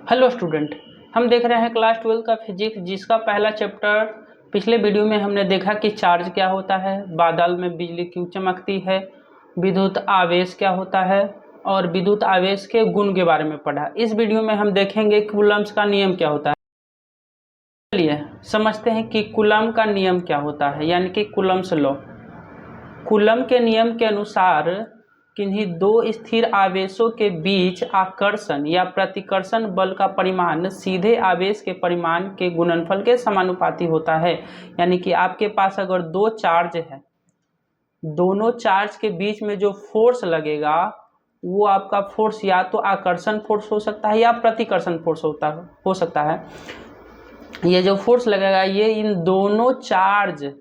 Hello student, हम देख रहे हैं क्लास 12 का फिजिक्स, जिसका पहला चैप्टर पिछले वीडियो में हमने देखा कि चार्ज क्या होता है, बादल में बिजली क्यों चमकती है, विद्युत आवेश क्या होता है और विद्युत आवेश के गुण के बारे में पढ़ा। इस वीडियो में हम देखेंगे कूलम्ब का नियम क्या होता है। चलिए समझते हैं कि कूलम्ब का नियम क्या होता है, यानी कि कूलम्ब्स लॉ। कूलम्ब के नियम के अनुसार किन्हीं दो स्थिर आवेशों के बीच आकर्षण या प्रतिकर्षण बल का परिमाण सीधे आवेश के परिमाण के गुणनफल के समानुपाती होता है। यानी कि आपके पास अगर दो चार्ज है, दोनों चार्ज के बीच में जो फोर्स लगेगा वो आपका फोर्स या तो आकर्षण फोर्स हो सकता है या प्रतिकर्षण फोर्स हो सकता है। ये जो फोर्स लगेगा ये इन दोनों चार्ज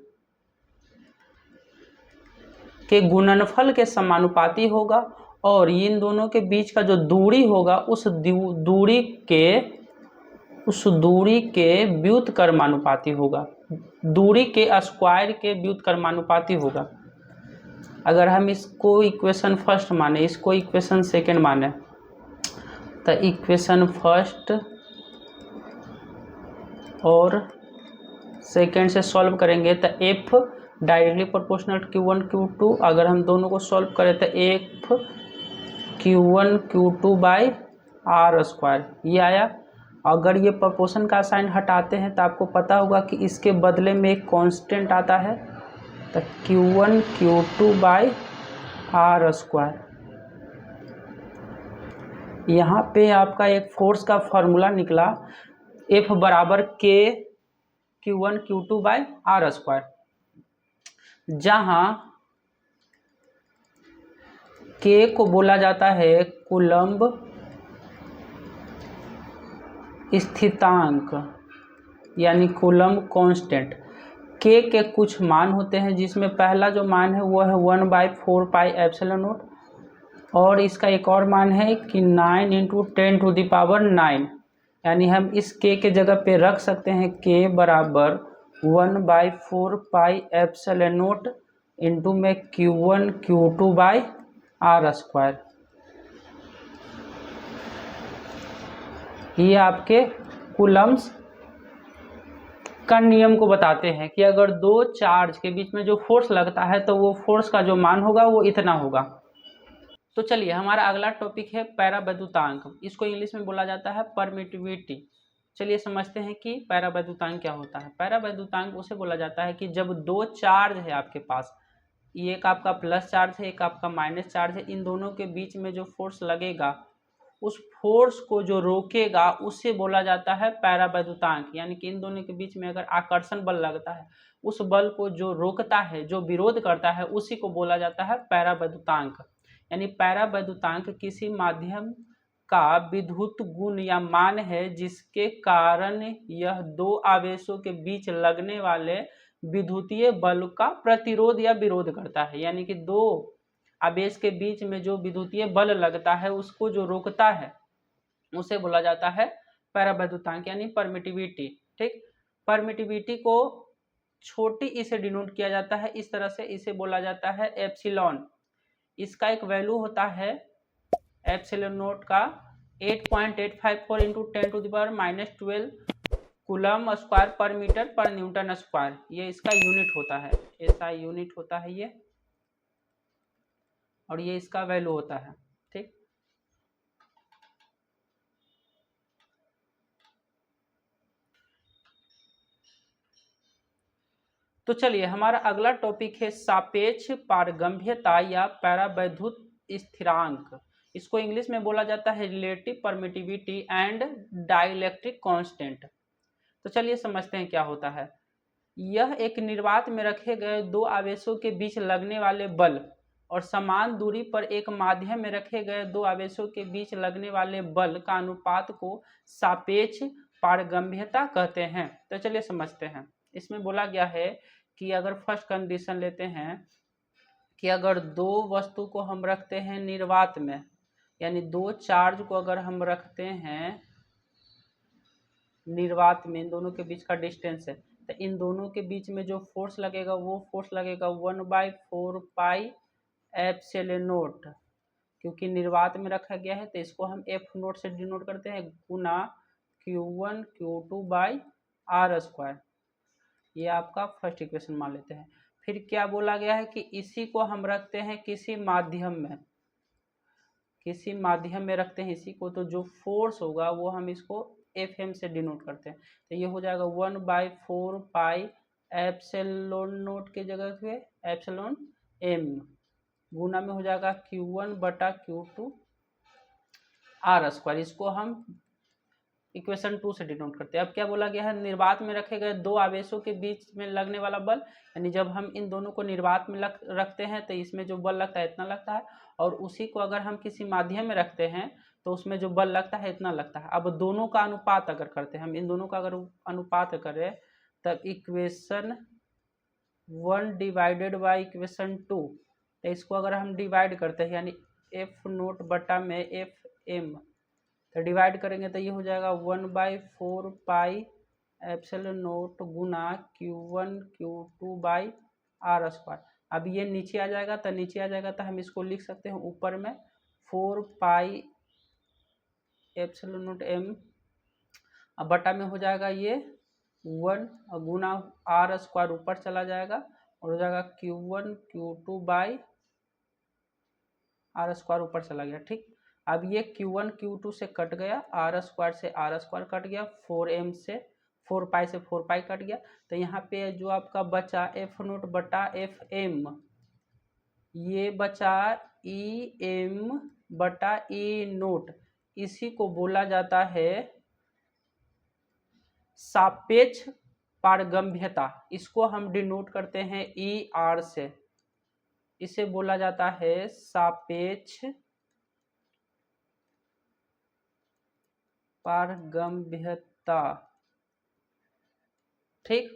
के गुणनफल के समानुपाती होगा और इन दोनों के बीच का जो दूरी होगा उस दूरी के व्युत्क्रमानुपाती होगा, दूरी के स्क्वायर के व्युत्क्रमानुपाती होगा। अगर हम इसको इक्वेशन फर्स्ट माने, इसको इक्वेशन सेकंड माने, तो इक्वेशन फर्स्ट और सेकंड से सॉल्व करेंगे तो F directly proportional Q1 Q2, अगर हम दोनों को सॉल्व करें तो F Q1 Q2 by r square ये आया। अगर ये प्रोपोर्शन का साइन हटाते हैं तो आपको पता होगा कि इसके बदले में एक कांस्टेंट आता है, तो Q1 Q2 by r square. यहाँ पे आपका एक फोर्स का फॉर्मूला निकला, एफ बराबर के Q1 Q2 by r square, जहाँ के को बोला जाता है कूलम्ब स्थितांक यानी कूलम्ब कांस्टेंट। के कुछ मान होते हैं, जिसमें पहला जो मान है वो है 1/4 पाई एप्सिलॉन नॉट, और इसका एक और मान है कि 9 × 10⁹, यानी हम इस के जगह पे रख सकते हैं के बराबर 1/4 पाई एप्सिलॉन नॉट इंटू में Q1 Q2 by r square. ये आपके कूलम्ब का नियम को बताते हैं कि अगर दो चार्ज के बीच में जो फोर्स लगता है तो वो फोर्स का जो मान होगा वो इतना होगा। तो चलिए हमारा अगला टॉपिक है पैरावैद्युतांक, इसको इंग्लिश में बोला जाता है परमिटिविटी। चलिए समझते हैं कि पैरावैद्युतांक क्या होता है। पैरावैद्युतांक उसे बोला जाता है कि जब दो चार्ज है आपके पास, ये एक आपका प्लस चार्ज है, एक आपका माइनस चार्ज है, इन दोनों के बीच में जो फोर्स लगेगा उस फोर्स को जो रोकेगा उसे बोला जाता है पैरावैद्युतांक। यानी कि इन दोनों के बीच में अगर आकर्षण बल लगता है, उस बल को जो रोकता है, जो विरोध करता है, उसी को बोला जाता है पैरावैद्युतांक। यानी पैरावैद्युतांक किसी माध्यम का विद्युत गुण या मान है जिसके कारण यह दो आवेशों के बीच लगने वाले विद्युतीय बल का प्रतिरोध या विरोध करता है। यानी कि दो आवेश के बीच में जो विद्युतीय बल लगता है उसको जो रोकता है उसे बोला जाता है पैरावैद्युतांक यानी परमिटिविटी। ठीक, परमिटिविटी को छोटी ई से डिनोट किया जाता है, इस तरह से इसे बोला जाता है एप्सिलॉन। इसका एक वैल्यू होता है एप्सिलॉन नोट का 8.854 × 10⁻⁻12 कूलम्ब स्क्वायर पर मीटर पर न्यूटन स्क्वायर, ये इसका यूनिट होता है, ऐसा यूनिट होता है ये, और ये इसका वैल्यू होता है। ठीक, तो चलिए हमारा अगला टॉपिक है सापेक्ष पारगम्यता या पैरावैद्युत स्थिरांक। इसको इंग्लिश में बोला जाता है relative permittivity and dielectric constant. तो चलिए समझते हैं क्या होता है। यह एक निर्वात में रखे गए दो आवेशों के बीच लगने वाले बल और समान दूरी पर एक माध्यम में रखे गए दो आवेशों के बीच लगने वाले बल का अनुपात को सापेक्ष पारगम्यता कहते हैं। तो चलिए समझते हैं। इसमें बोला गया है कि अगर फर्स्ट कंडीशन लेते हैं कि अगर दो वस्तु को हम रखते हैं निर्वात में, यानी दो चार्ज को अगर हम रखते हैं निर्वात में, इन दोनों के बीच का डिस्टेंस है, तो इन दोनों के बीच में जो फोर्स लगेगा वो फोर्स लगेगा 1/4 पाई एप्सिलॉन नॉट, क्योंकि निर्वात में रखा गया है तो इसको हम एफ नोट से डिनोट करते हैं, गुना Q1 Q2 by r square. ये आपका फर्स्ट इक्वेशन मान लेते हैं। फिर क्या बोला गया है कि इसी को हम रखते हैं किसी माध्यम में, किसी माध्यम में रखते हैं इसी को, तो जो फोर्स होगा वो हम इसको एफ एम से डिनोट करते हैं। तो ये हो जाएगा 1/4 पाई एप्सिलॉन नोट की जगह पे एप्सिलॉन एम, गुना में हो जाएगा Q1/Q2 आर स्क्वायर। इसको हम इक्वेशन 2 से डिनोट करते हैं। अब क्या बोला गया है, निर्वात में रखे गए दो आवेशों के बीच में लगने वाला बल, यानी जब हम इन दोनों को निर्वात में रखते हैं तो इसमें जो बल लगता है इतना लगता है, और उसी को अगर हम किसी माध्यम में रखते हैं तो उसमें जो बल लगता है इतना लगता है। अब दोनों का अनुपात अगर करते हैं, हम इन दोनों का अगर अनुपात करें तब इक्वेशन 1 डिवाइडेड बाई इक्वेशन 2, तो इसको अगर हम डिवाइड करते हैं यानी एफ नोट बटा में एफ एम, तो डिवाइड करेंगे तो ये हो जाएगा 1/4 पाई एप्सिलॉन नोट गुना Q1 Q2 by r square. अब ये नीचे आ जाएगा तो नीचे आ जाएगा तो हम इसको लिख सकते हैं ऊपर में 4 पाई एप्सिलॉन नोट एम, अब बटा में हो जाएगा ये 1 गुना आर स्क्वायर ऊपर चला जाएगा और हो जाएगा Q1 Q2 by r square ऊपर चला गया। ठीक, अब ये Q1 Q2 से कट गया, आर स्क्वायर से आर स्क्वायर कट गया, 4m से 4 पाई से 4 पाई कट गया, तो यहाँ पे जो आपका बचा एफ नोट बटा एफ एम, ये बचा ई एम बटा ई नोट। इसी को बोला जाता है सापेक्ष पारगम्यता, इसको हम डिनोट करते हैं ई आर से, इसे बोला जाता है सापेक्ष पारगम्यता। ठीक,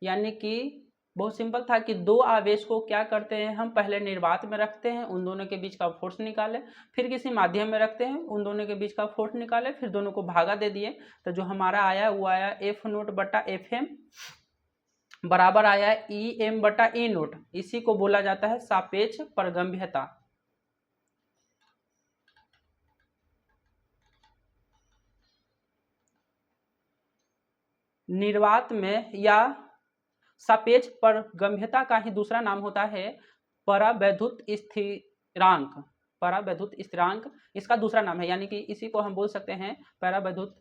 यानी कि बहुत सिंपल था कि दो आवेश को क्या करते हैं, हम पहले निर्वात में रखते हैं, उन दोनों के बीच का फोर्स निकाले, फिर किसी माध्यम में रखते हैं, उन दोनों के बीच का फोर्स निकाले, फिर दोनों को भागा दे दिए, तो जो हमारा आया वो आया एफ नोट बटा एफ एम बराबर आया ई एम बटा ई नोट। इसी को बोला जाता है सापेक्ष पारगम्यता। निर्वात में या सापेक्ष पारगम्यता का ही दूसरा नाम होता है परावैद्युत स्थिरांक। परावैद्युत स्थिरांक इसका दूसरा नाम है, यानी कि इसी को हम बोल सकते हैं परावैद्युत।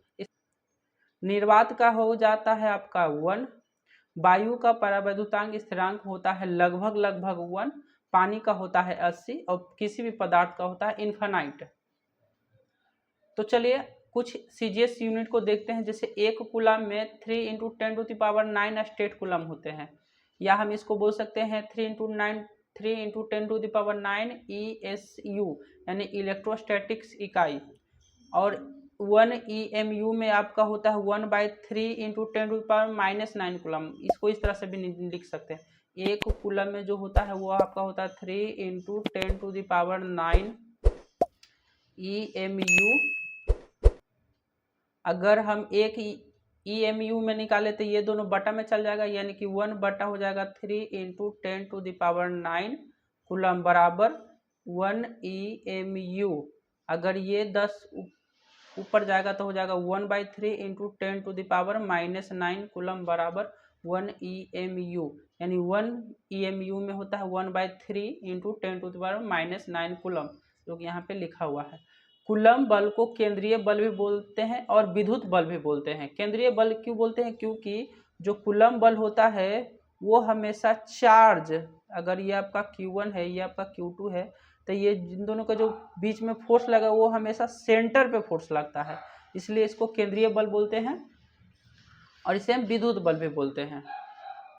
निर्वात का हो जाता है आपका 1, वायु का परावैद्युतांक स्थिरांक होता है लगभग 1, पानी का होता है 80 और किसी भी पदार्थ का होता है इन्फानाइट। तो चलिए कुछ सीजीएस यूनिट को देखते हैं। जैसे एक कूलम में 3 × 10⁹ स्टेट कूलम होते हैं, या हम इसको बोल सकते हैं 3 × 10⁹ ESU यानी इलेक्ट्रोस्टैटिक्स इकाई, और 1 EMU में आपका होता है 1/3 × 10⁻⁹ कूलम। इसको इस तरह से भी लिख सकते हैं। एक कूलम में जो होता है वो आपका होता है 3 × 10⁹ EMU। अगर हम एक EMU में निकाले तो ये दोनों बटा में चल जाएगा, यानी कि 1 बटा हो जाएगा 3 × 10⁹ कूलम बराबर 1 EMU। अगर ये 10 ऊपर जाएगा तो हो जाएगा 1/3 × 10⁻⁹ कूलम बराबर 1 EMU, यानी 1 EMU में होता है 1/3 × 10⁻⁹ कूलम, जो कि यहाँ पे लिखा हुआ है। कूलम बल को केंद्रीय बल भी बोलते हैं और विद्युत बल भी बोलते हैं। केंद्रीय बल क्यों बोलते हैं, क्योंकि जो कूलम बल होता है वो हमेशा चार्ज, अगर ये आपका Q1 है, ये आपका Q2 है, तो ये जिन दोनों का जो बीच में फोर्स लगा वो हमेशा सेंटर पे फोर्स लगता है, इसलिए इसको केंद्रीय बल बोलते हैं और इसे हम विद्युत बल भी बोलते हैं।